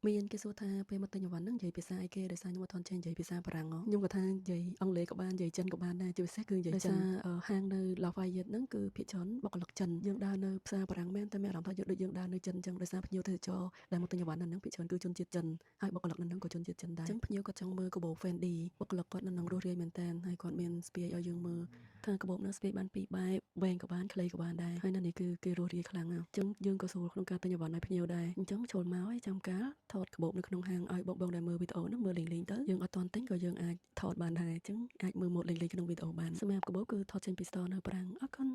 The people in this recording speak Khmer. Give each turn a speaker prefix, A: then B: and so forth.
A: មានគេសួរថាពេលមកទិញអីវ៉ាន់ហ្នឹងនិយាយភាសាអីគេដោយសារខ្ញុំអត់ទាន់ចេះនិយាយភាសាបារាំងខ្ញុំក៏ថានិយាយអង់គ្លេសក៏បាននិយាយចិនក៏បានដែរជាពិសេសគឺនិយាយចិនហាងនៅ Lafayette ហ្នឹងគឺភាគច្រើនបុគ្គលិកចិនយើងដើរនៅផ្សារបារាំងមែនតែមានអារម្មណ៍ថាយើងដូចយើងដើរនៅចិនអញ្ចឹងដោយសារភ្ញៀវទេសចរដែលមកទិញអីវ៉ាន់នៅហ្នឹងភាគច្រើនគឺជនជាតិចិនហើយបុគ្គលិកនៅហ្នឹងក៏ជនជាតិចិនដែរអញ្ចឹងភ្ញៀវក៏ចង់មើលកាបូប Fendi បុគ្គលិកគាត់នៅហ្នឹងរស់រាយមែនតើហើយគាត់មានស្ពាយឲ្យយើងមើលថាកាបូបនោះស្ពាយបានពីរបែបវែងក៏បានខ្លីក៏បានដែរហើយនៅនេះគឺគេរស់រាយខ្លាំងណាស់អញ្ចឹងយើងក៏ស្រួលក្នុងការទិញអីវ៉ាន់ឲ្យភ្ញៀវដែរអញ្ចឹងចូលមកឲ្យចាំការថតកាបូបនៅក្នុងហាងឲ្យបងដែលមើលវីដេអូហ្នឹងមើលលេងៗទៅយើងអត់ទាន់ទិញក៏យើងអាចថតបានដែរអញ្ចឹងអាចមើលម៉ូដលេងៗក្នុងវីដេអូបានសម្រាប់កាបូបគឺថតចេញពី store នៅប្រាំងអរគុណ